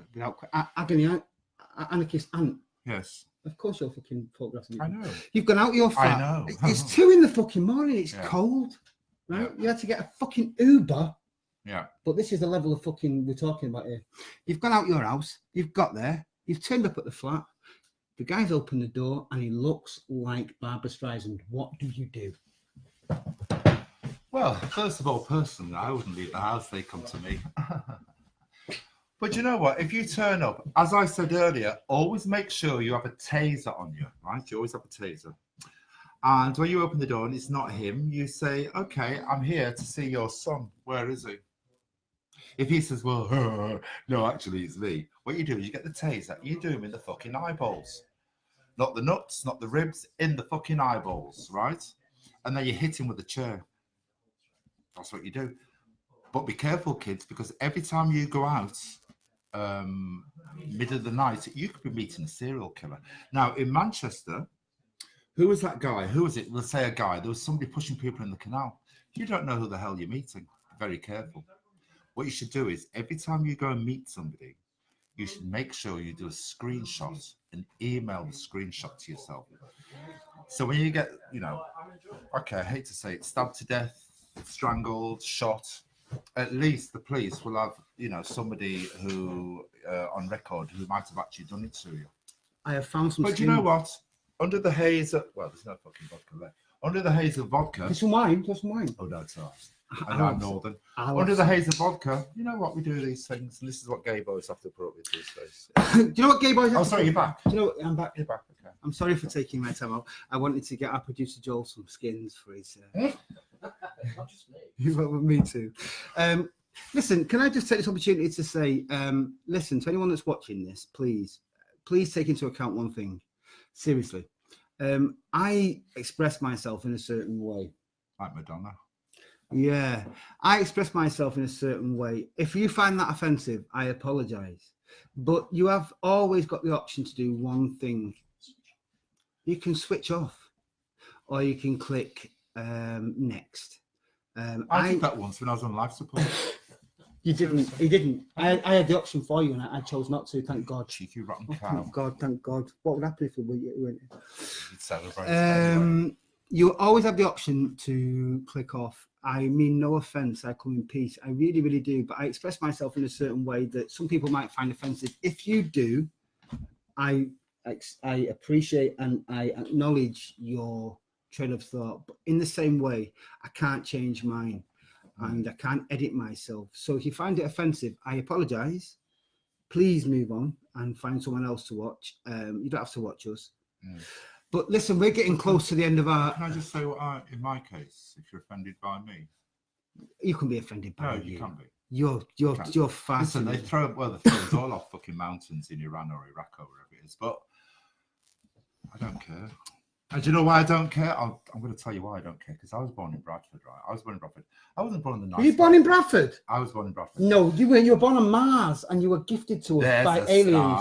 agony, Anarchist Ant. Yes. Of course, you're fucking photographing. I know. You've gone out your flat. I know. It's 2 in the fucking morning. It's Yeah. cold, right? Yeah. You had to get a fucking Uber. Yeah. But this is the level of fucking we're talking about here. You've gone out your house. You've got there. You've turned up at the flat. The guy's opened the door and he looks like Barbra Streisand. What do you do? Well, first of all, personally, I wouldn't leave the house. They come to me. But you know what? If you turn up, as I said earlier, always make sure you have a taser on you, right? You always have a taser. And when you open the door and it's not him, you say, okay, I'm here to see your son. Where is he? If he says, well, no, actually it's me. What you do is you get the taser, you do him in the fucking eyeballs. Not the nuts, not the ribs, in the fucking eyeballs, right? And then you hit him with a chair. That's what you do. But be careful, kids, because every time you go out, middle of the night, you could be meeting a serial killer. Now, in Manchester, who was that guy? Who was it? Let's say a guy. There was somebody pushing people in the canal. You don't know who the hell you're meeting. Be very careful. What you should do is every time you go and meet somebody, you should make sure you do a screenshot and email the screenshot to yourself. So when you get, you know, okay, I hate to say it, stabbed to death, strangled, shot, at least the police will have, you know, somebody who on record who might have actually done it to you. I have found some. But you know what? Under the haze of, well, there's no fucking vodka left. Under the haze of vodka. There's some wine. There's some wine. Oh, no, it's all right. I know I'm northern. Under the haze of vodka, you know what? We do these things, and this is what gay boys have to put up with these days. Do you know what gay boys have Oh, to sorry, put you're up back. with? Do you know what? I'm back. You're back, okay. I'm sorry for taking my time out. I wanted to get our producer Joel some skins for his. Not just me. Me too. Listen, can I just take this opportunity to say, listen, to anyone that's watching this, please take into account one thing. Seriously. I express myself in a certain way. Like Madonna. Yeah, I express myself in a certain way. If you find that offensive, I apologize. But you have always got the option to do one thing. You can switch off, or you can click next. I did that once when I was on life support. You didn't. He didn't. I had the option for you, and I chose not to. Thank God. Cheeky rotten Oh, cow. thank God. Thank God. What would happen if we went? You'd celebrate. Anyway. You always have the option to click off. I mean, no offense. I come in peace. I really, really do. But I express myself in a certain way that some people might find offensive. If you do, I appreciate and I acknowledge your train of thought. But in the same way, I can't change mine. And I can't edit myself. So if you find it offensive, I apologize. Please move on and find someone else to watch. You don't have to watch us. But listen, we're getting close to the end of our... Can I just say what in my case, if you're offended by me? You can be offended by No, you can't be. You're fast. Listen, they throw us all off fucking mountains in Iran or Iraq or wherever it is, but I don't care. And do you know why I don't care? I'm going to tell you why I don't care, because I was born in Bradford, right? I was born in Bradford. I wasn't born in the nice. Were you born in Bradford? I was born in Bradford. No, you were born on Mars, and you were gifted to us by aliens.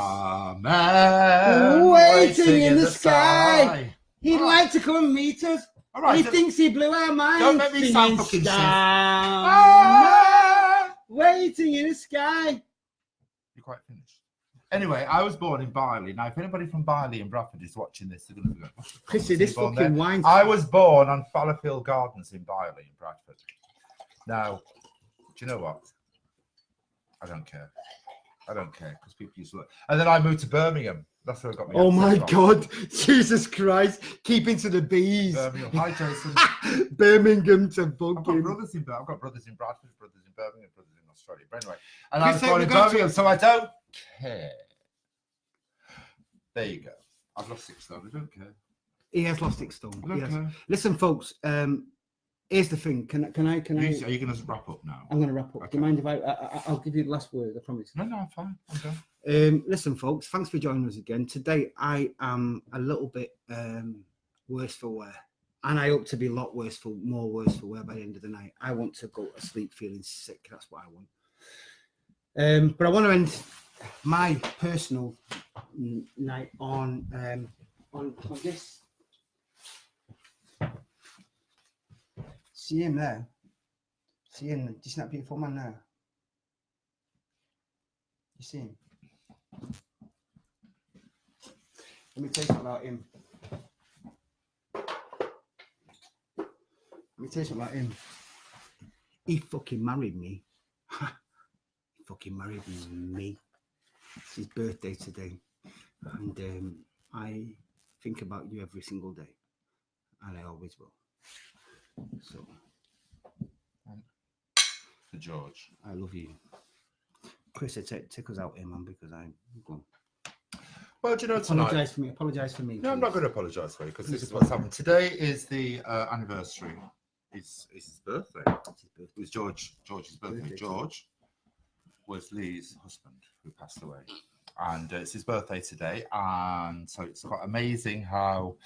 Waiting in the sky. He'd like to come and meet us. All right, He thinks he blew our minds. Don't make me sound fucking shit. Waiting in the sky. You're quite finished. Anyway, I was born in Barley. Now, if anybody from Barley and Bradford is watching this, they're going to be going, Chrissy, this fucking wine. I was born on Fallowfield Gardens in Barley in Bradford. Now, do you know what? I don't care. I don't care, because people used to look. And then I moved to Birmingham. That's where I got my Oh my from. God, Jesus Christ, keeping to the bees. Birmingham. Hi, Jason. Birmingham to I've got fucking. brothers in Bradford, brothers in Birmingham, brothers in Australia. But anyway, and I was born in Birmingham, so I don't care. There you go. I've lost 6 stone. I don't care. He has lost 6 stone. I don't care. Listen, folks. Here's the thing. Can I? Are you going to wrap up now? I'm going to wrap up. Okay. Do you mind if I'll give you the last word? I promise. No, I'm fine. I'm done. Listen, folks. Thanks for joining us again. Today, I am a little bit worse for wear, and I hope to be a lot worse for wear by the end of the night. I want to go to sleep feeling sick. That's what I want. But I want to end my personal night on this. See him there. See him. Do you see that beautiful man there? You see him? Let me tell you something about him. He fucking married me. He fucking married me. It's his birthday today. And I think about you every single day. And I always will. So, For George. I love you. Chris, take us out here, man, because I'm gone. Well, do you know tonight? Apologise for me. No, I'm not going to apologise for you, because this is what's happened. Today is the anniversary. It's his birthday. It was George's birthday. George was Lee's husband who passed away. And it's his birthday today. And so it's quite amazing how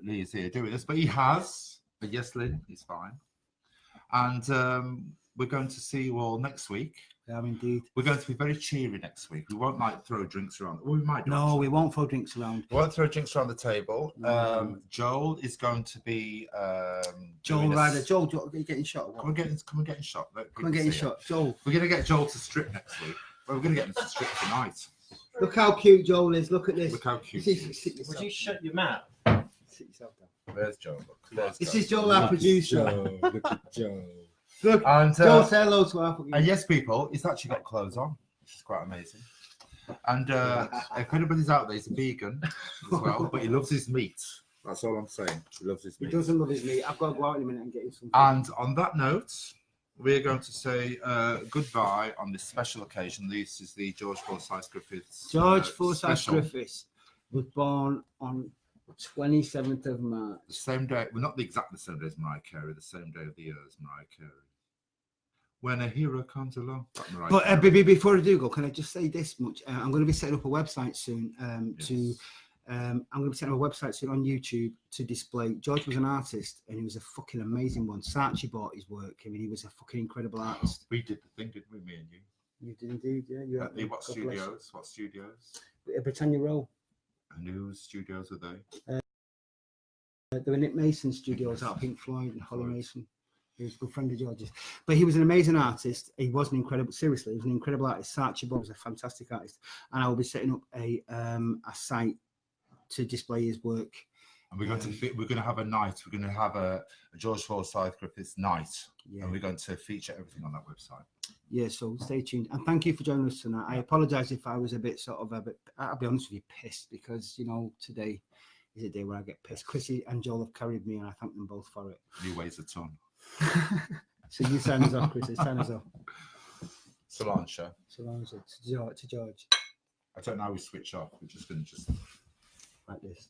Lee is here doing this. But he has, yes, Lynn, he's fine. And we're going to see you all next week. Yeah, indeed. We're going to be very cheery next week. We won't like throw drinks around. Well, we might do. No, we won't throw drinks around. We won't throw drinks around the table. No. Joel is going to be Joel Ryder. Joel, are you getting shot? Or what? Come and get shot. Come and get shot. Joel. We're going to get Joel to strip next week. Well, we're going to get him to strip tonight. Look how cute Joel is. Look at this. Look how cute. Would you shut your mouth? Sit yourself down. There's Joel. Look. This is Joel, our producer. Look at Joe. Look, And Joel, say hello to our. and yes, people, he's actually got clothes on, which is quite amazing. And if anybody's out there, he's a vegan as well, but he loves his meat. That's all I'm saying. He loves his He meat. doesn't love his meat. I've got to go out in a minute and get him some. And on that note, we're going to say goodbye on this special occasion. This is the George Forsyth Griffiths. George Forsyth special. Griffiths was born on 27th of March. The same day, well, not the exact same day as Mariah Carey, the same day of the year as Mariah Carey. When a hero comes along. But before I do go, can I just say this much? I'm going to be setting up a website soon. I'm going to be setting up a website soon on YouTube to display. George was an artist, and he was a fucking amazing one. Saatchi bought his work. I mean, he was a fucking incredible artist. We did the thing, didn't we, me and you? You did indeed, yeah. You had What studios? What studios? Britannia Row. And whose studios were they? They were Nick Mason studios out of Pink Floyd and Holly Mason. He was a good friend of George's. But he was an amazing artist. He was an incredible, seriously, he was an incredible artist. Saatchi Bob was a fantastic artist. And I will be setting up a site to display his work. And we're going to have a night. We're going to have a George Forsyth Griffiths night. Yeah. And we're going to feature everything on that website. Yeah, so stay tuned. And thank you for joining us tonight. I apologise if I was I'll be honest with you, pissed, because, you know, today is a day where I get pissed. Chrissy and Joel have carried me, and I thank them both for it. He weighs a ton. So you sign us off, Chrissy. Sign us off. Solange. Solange to George. I don't know how we switch off. We're just going to like this.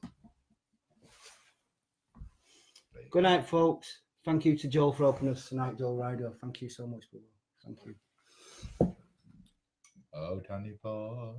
Good night, folks. Thank you to Joel for opening us tonight, Joel Ryder. Thank you so much, people. Thank you. Oh, Danny boy.